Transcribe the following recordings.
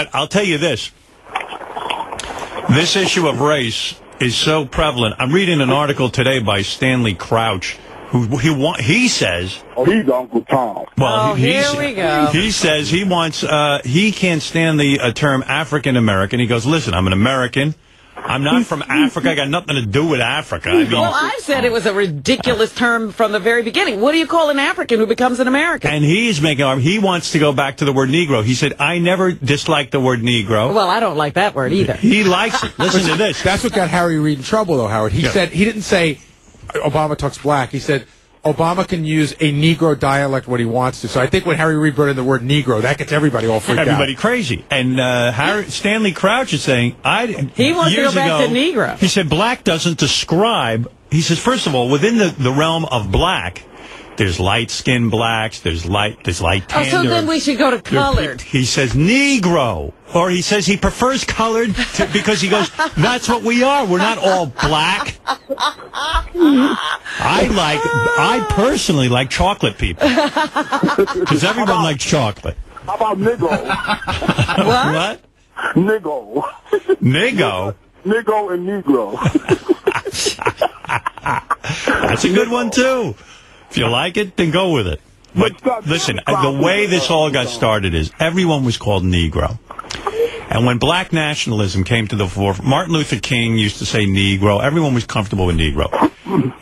But I'll tell you this. This issue of race is so prevalent. I'm reading an article today by Stanley Crouch, he says... Oh, he's Uncle Tom. Well, here we go. He says he wants... he can't stand the term African-American. He goes, listen, I'm an American. I'm not from Africa. I got nothing to do with Africa. I mean, well, I said it was a ridiculous term from the very beginning. What do you call an African who becomes an American? And he wants to go back to the word Negro. He said, I never disliked the word Negro. Well, I don't like that word either. He likes it. Listen to this. That's what got Harry Reid in trouble, though, Howard. He said, he didn't say Obama talks black. He said Obama can use a Negro dialect when he wants to. So I think when Harry Reid brought in the word Negro, that gets everybody all freaked out. Everybody crazy. And Stanley Crouch is saying, he wants to go back to Negro. He said black doesn't describe, he says, first of all, within the realm of black, there's light-skinned blacks, there's light tan. Oh, so then we should go to colored. He says Negro. Or he says he prefers colored because he goes, that's what we are. We're not all black. I personally like chocolate people. Because everyone likes chocolate. How about Niggo? What? Niggo. Niggo? Niggo and Negro. That's a good one, too. If you like it, then go with it. But listen, the way this all got started is everyone was called Negro. And when black nationalism came to the fore, Martin Luther King used to say Negro. Everyone was comfortable with Negro.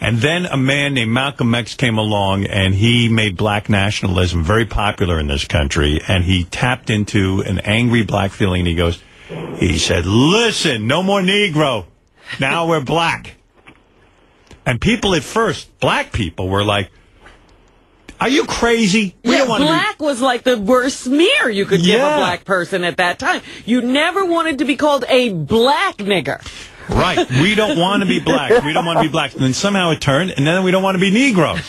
And then a man named Malcolm X came along, and he made black nationalism very popular in this country. And he tapped into an angry black feeling, and he said, listen, no more Negro. Now we're black. And people at first, black people, were like, are you crazy? Black was like the worst smear you could give a black person at that time. You never wanted to be called a black nigger. Right. We don't want to be black. We don't want to be black. And then somehow it turned, and then we don't want to be Negroes.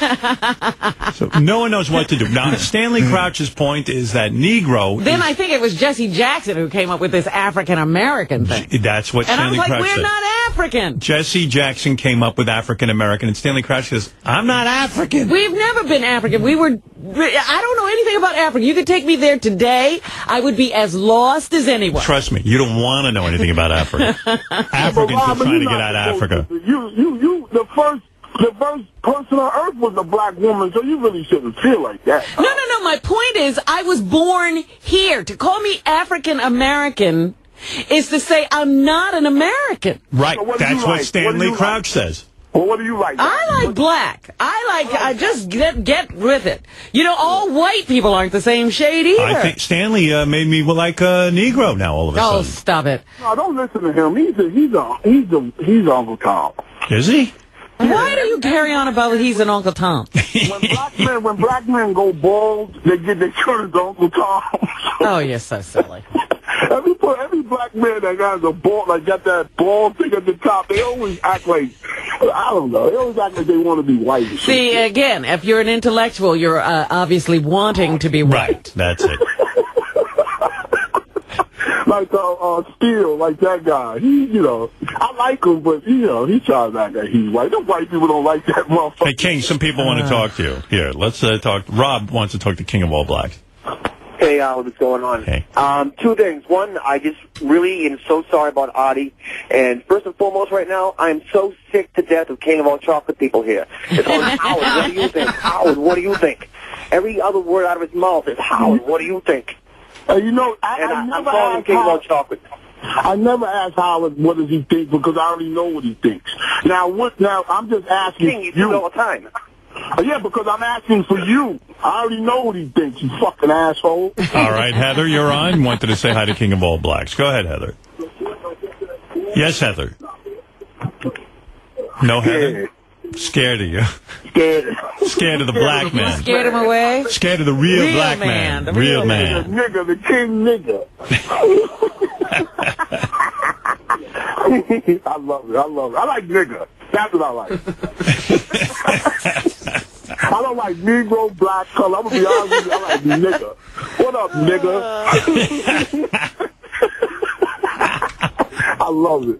So no one knows what to do. Now, Stanley Crouch's point is that Negro... Then I think it was Jesse Jackson who came up with this African-American thing. That's what Stanley Crouch said. And I was like, we're not African. Jesse Jackson came up with African-American, and Stanley Crouch says, I'm not African. We've never been African. I don't know anything about Africa. You could take me there today, I would be as lost as anyone. Trust me, you don't want to know anything about Africa. Africans are trying to get out of Africa. The first person on earth was a black woman, so you really shouldn't feel like that. No. My point is, I was born here. To call me African-American is to say I'm not an American. Right. So that's what Stanley Crouch says. Well, what do you like? I like black. I just get with it. You know, all white people aren't the same shade either. I think Stanley made me like a Negro now all of a sudden. Oh, stop it. No, don't listen to him. He's Uncle Tom. Is he? Why do you carry on about he's an Uncle Tom? when black men go bald, they turn into Uncle Tom. Oh, you're so silly. Every black man that has a bald, got that bald thing at the top, they always act like, I don't know, they always act like they want to be white. See, again, if you're an intellectual, you're obviously wanting to be white. Right, that's it. Like Steele, like that guy. I like him, but he tries to act like he's white. The white people don't like that motherfucker. Hey, King, some people want to talk to you. Here, let's talk. Rob wants to talk to King of All Blacks. Hey, what's going on? Hey. Two things. One, I just really am so sorry about Adi. And first and foremost right now, I am so sick to death of King of All Chocolate people here. It's always, Howard, what do you think? Howard, what do you think? Every other word out of his mouth is, Howard, what do you think? I'm calling him King of All Chocolate. I never asked Howard what does he think because I already know what he thinks. Now I'm just asking King, you do it all the time. Yeah, because I'm asking for you. I already know what he thinks, you fucking asshole. All right, Heather, you're on. Wanted to say hi to King of All Blacks. Go ahead, Heather. Yes, Heather. No, Heather? Scared of you. Scared of the black man. Scared him away? Scared of the real black man. The real man. The nigga, the king nigga. I love it. I like nigga. That's what I like. I don't like Negro, black, color. I'm going to be honest with you. I like nigga. What up, nigga? I love it.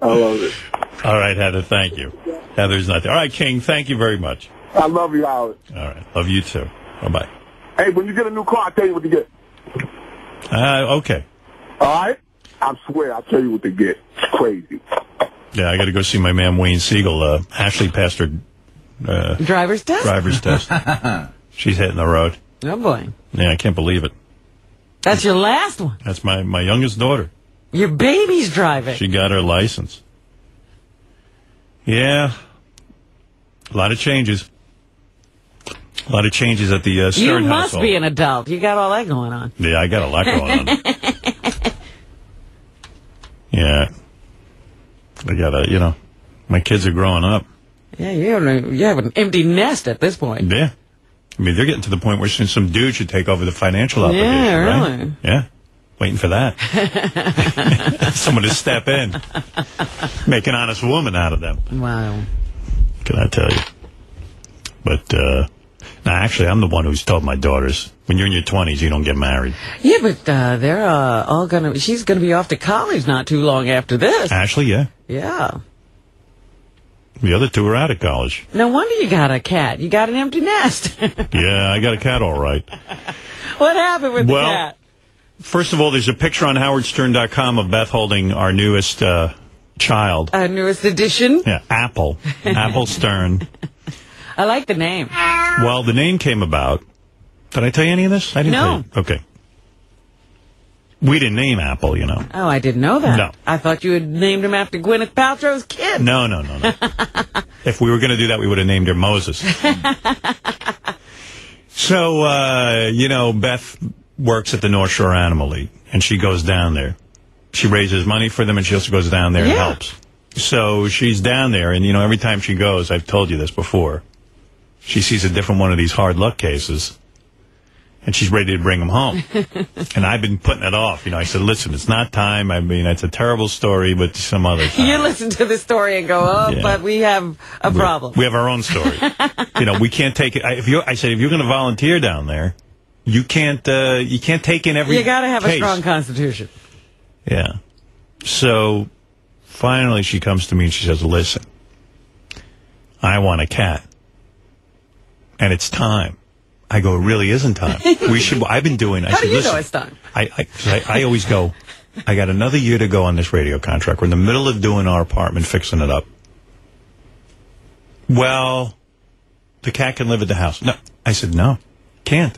All right, Heather, thank you. Heather's not there. All right, King, thank you very much. I love you, Howard. All right, love you too. Bye-bye. Hey, when you get a new car, I'll tell you what to get. Okay. All right? I swear, I'll tell you what they get. It's crazy. Yeah, I got to go see my man Wayne Siegel. Ashley passed her driver's test. She's hitting the road. Oh boy. Yeah, I can't believe it. That's your last one. That's my youngest daughter. Your baby's driving. She got her license. Yeah. A lot of changes. A lot of changes at the Stern You must household. be an adult. You got all that going on. Yeah, I got a lot going on. Yeah. I got my kids are growing up. Yeah, you have an empty nest at this point. Yeah. I mean, they're getting to the point where some dude should take over the financial obligation, Yeah, right? really. Yeah. Waiting for that. Someone to step in. Make an honest woman out of them. Wow. Can I tell you? But, actually, I'm the one who's told my daughters, when you're in your 20s, you don't get married. Yeah, but they're all going to... She's going to be off to college not too long after this. Ashley, yeah. Yeah. The other two are out of college. No wonder you got a cat. You got an empty nest. Yeah, I got a cat all right. What happened with the cat? First of all, there's a picture on howardstern.com of Beth holding our newest child. Our newest edition? Yeah, Apple. Apple Stern. I like the name. Well, the name came about. Did I tell you any of this? I didn't tell you. Okay. We didn't name Apple, you know. Oh, I didn't know that. No. I thought you had named him after Gwyneth Paltrow's kid. No. If we were going to do that, we would have named her Moses. So, Beth works at the North Shore Animal League, and she goes down there. She raises money for them, and she also goes down there and helps. So she's down there, and, every time she goes, I've told you this before, she sees a different one of these hard luck cases, and she's ready to bring them home. And I've been putting it off. I said, listen, it's not time. I mean, it's a terrible story, but some other time. You listen to the story and go, but we have a problem. We have our own story. We can't take it. I said, if you're going to volunteer down there, you can't take in every You got to have case. a strong constitution. Yeah. So finally she comes to me and she says, listen, I want a cat. And it's time. I go, it really isn't time. I've been doing. How do you know it's time? I always go, I got another year to go on this radio contract. We're in the middle of doing our apartment, fixing it up. Well, the cat can live at the house. No. I said, no, can't.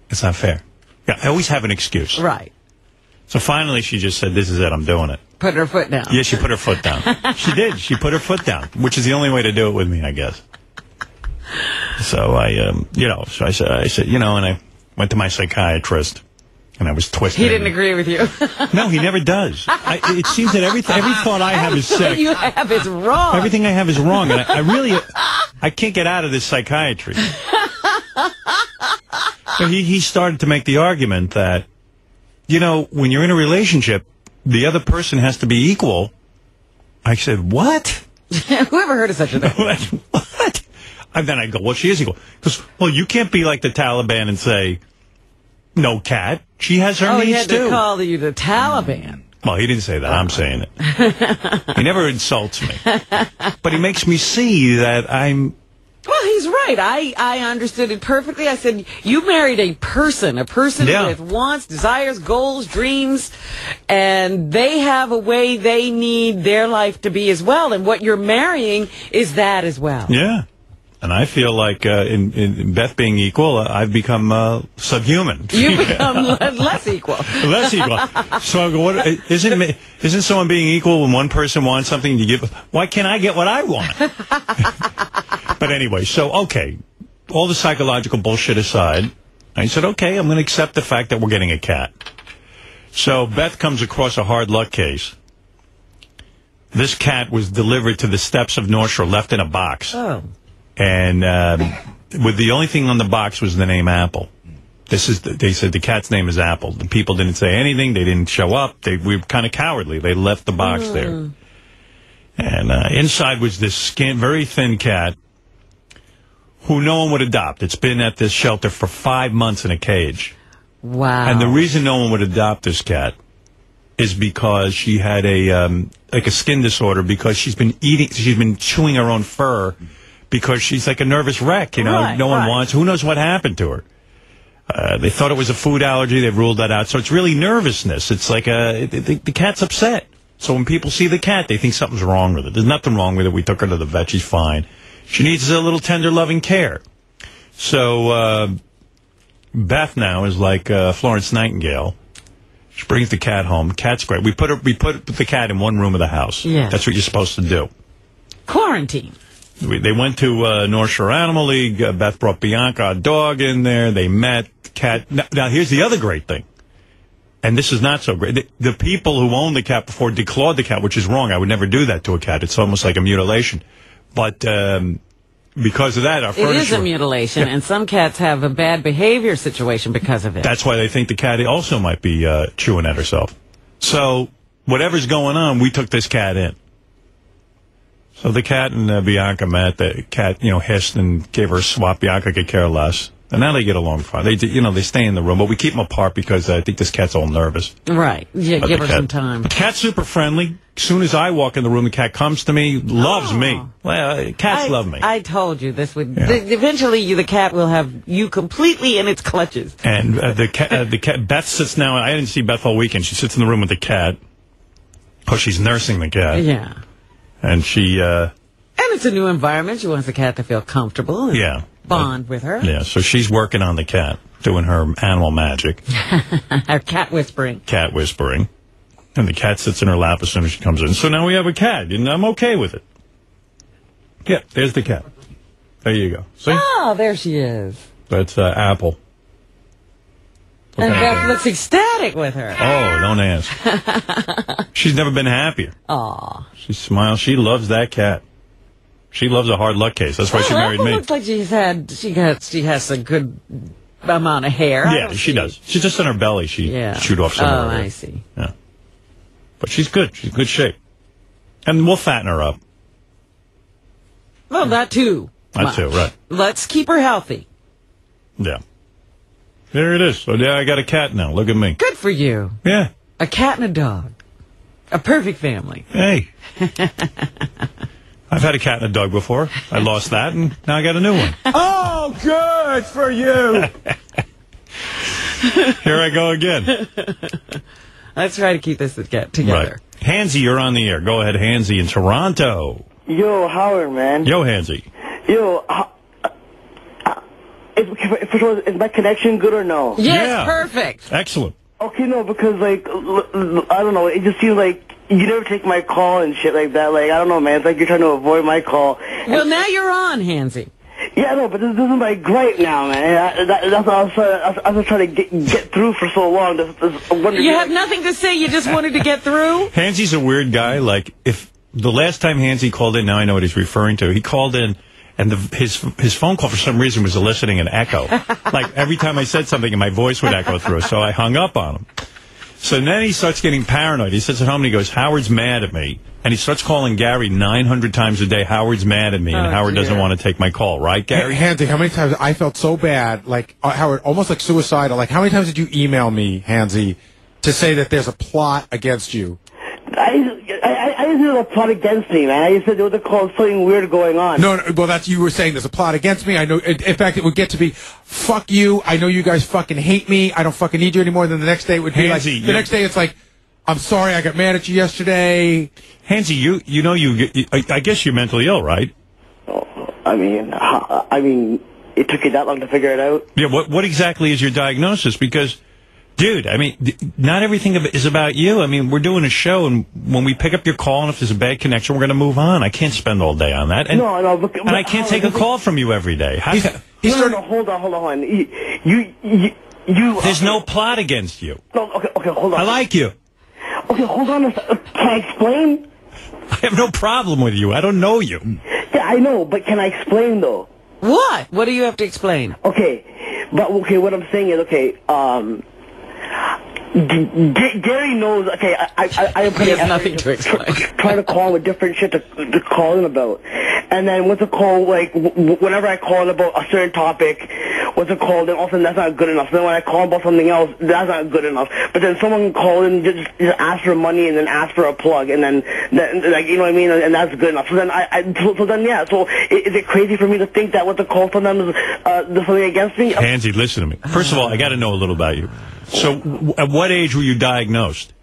It's not fair. Yeah, I always have an excuse. Right. So finally she just said, this is it, I'm doing it. Put her foot down. Yeah, she put her foot down. She did. She put her foot down, which is the only way to do it with me, I guess. So I said, and I went to my psychiatrist, and I was twisted. He didn't agree with you. No, he never does. It seems that every thought I have is sick. You have is wrong. Everything I have is wrong, and I can't get out of this psychiatry. So he started to make the argument that, when you're in a relationship, the other person has to be equal. I said, what? Whoever heard of such a thing? What? And then I go, well, she is equal. Because, you can't be like the Taliban and say, no, cat. She has her needs, he had too. to call you the Taliban. Well, he didn't say that. I'm saying it. He never insults me. But he makes me see that I'm... Well, he's right. I understood it perfectly. I said, you married a person with wants, desires, goals, dreams, and they have a way they need their life to be as well. And what you're marrying is that as well. Yeah. And I feel like in Beth being equal, I've become subhuman. You've become less equal. Less equal. So I go, isn't someone being equal when one person wants something you give? Why can't I get what I want? But anyway, okay, all the psychological bullshit aside, I said, okay, I'm going to accept the fact that we're getting a cat. So Beth comes across a hard luck case. This cat was delivered to the steps of North Shore, left in a box. Oh. And with the only thing on the box was the name Apple. They said the cat's name is Apple. The people didn't say anything. They didn't show up. We were kind of cowardly. They left the box there. And inside was this very thin cat who no one would adopt. It's been at this shelter for 5 months in a cage. Wow. And the reason no one would adopt this cat is because she had a skin disorder, because she's been chewing her own fur, because she's like a nervous wreck, no one wants. Who knows what happened to her? They thought it was a food allergy. They've ruled that out. So it's really nervousness. It's like the cat's upset. So when people see the cat, they think something's wrong with it. There's nothing wrong with it. We took her to the vet. She's fine. She needs a little tender, loving care. So Beth now is like Florence Nightingale. She brings the cat home. Cat's great. We put the cat in one room of the house. Yeah. That's what you're supposed to do. Quarantine. They went to North Shore Animal League. Beth brought Bianca, a dog, in there. They met. Cat. Now, here's the other great thing. And this is not so great. The people who owned the cat before declawed the cat, which is wrong. I would never do that to a cat. It's almost like a mutilation. But because of that, our furniture... It is a mutilation, and some cats have a bad behavior situation because of it. That's why they think the cat also might be chewing at herself. So whatever's going on, we took this cat in. So the cat and Bianca met. The cat, hissed and gave her a swap. Bianca could care less. And now they get along fine. They stay in the room, but we keep them apart because I think this cat's all nervous. Right. Yeah, give her some time. The cat's super friendly. As soon as I walk in the room, the cat comes to me, loves me. Well, cats love me. I told you this would... Yeah. Eventually, the cat will have you completely in its clutches. And the cat, Beth sits now... I didn't see Beth all weekend. She sits in the room with the cat. Because she's nursing the cat. Yeah. And she... and it's a new environment. She wants the cat to feel comfortable. And bond with her. Yeah, so she's working on the cat, doing her animal magic. Her cat whispering. Cat whispering. And the cat sits in her lap as soon as she comes in. So now we have a cat, and I'm okay with it. Yeah, there's the cat. There you go. See? Oh, there she is. That's Apple. And Beth looks ecstatic with her. Oh, don't ask. She's never been happier. Aw. She smiles. She loves that cat. She loves a hard luck case. That's why she married me. It looks like she has a good amount of hair. Yeah, she does. She's just on her belly. She chewed off some of her hair. I see. Yeah. But she's good. She's in good shape. And we'll fatten her up. Well, that too. That too, right. Let's keep her healthy. Yeah. There it is. So yeah, I got a cat now. Look at me. Good for you. Yeah. A cat and a dog. A perfect family. Hey. I've had a cat and a dog before. I lost that, and now I got a new one. Oh, good for you. Here I go again. Let's try to keep this together. Right. Hansy, you're on the air. Go ahead, Hansy in Toronto. Yo, Howard, man. Yo, Hansy. Yo, is my connection good or no? Yes, perfect. Excellent. Okay, no, because, I don't know, it just seems like you never take my call and shit like that. I don't know, man. It's like you're trying to avoid my call. Well, now you're on, Hansy. Yeah, no, but this is my gripe now, man. That's what I was trying to get through for so long. You have nothing to say. You just wanted to get through? Hansy's a weird guy. Like, if the last time Hansy called in, now I know what he's referring to. He called in, and his phone call for some reason was eliciting an echo. Like, every time I said something, my voice would echo through. So I hung up on him. So then he starts getting paranoid. He sits at home and he goes, Howard's mad at me. And he starts calling Gary 900 times a day. Howard's mad at me, and Howard doesn't want to take my call. Right, Gary? Hansy, how many times I felt so bad, Howard, almost like suicidal. How many times did you email me, Hansy, to say that there's a plot against you? I didn't know a plot against me, man. I just said there was something weird going on. No, well, that's you were saying there's a plot against me. I know. In fact, it would get to be, fuck you. I know you guys fucking hate me. I don't fucking need you anymore. Then the next day it would be Hansy, the next day it's like, I'm sorry, I got mad at you yesterday. Hansy, I guess you're mentally ill, right? I mean, it took you that long to figure it out? Yeah, what exactly is your diagnosis? Because, dude, I mean, not everything is about you. I mean, we're doing a show, and when we pick up your call, and if there's a bad connection, we're going to move on. I can't spend all day on that. And, and I can't take a call from you every day. No, hold on. You There's no plot against you. No, okay, hold on. I like you. Okay, hold on. Can I explain? I have no problem with you. I don't know you. Yeah, I know, but can I explain, though? What? What do you have to explain? Okay, what I'm saying is, Gary knows, I am he has nothing to explain. Trying to call him with different shit to call in about. And then whenever I call in about a certain topic, what's it called, and also that's not good enough. So then when I call about something else, that's not good enough. But then someone call and just ask for money and then ask for a plug, and then like, you know what I mean, and that's good enough. So then so is it crazy for me to think that what the call from them is there's something against me? Hansy, listen to me. First of all, I got to know a little about you. So, at what age were you diagnosed?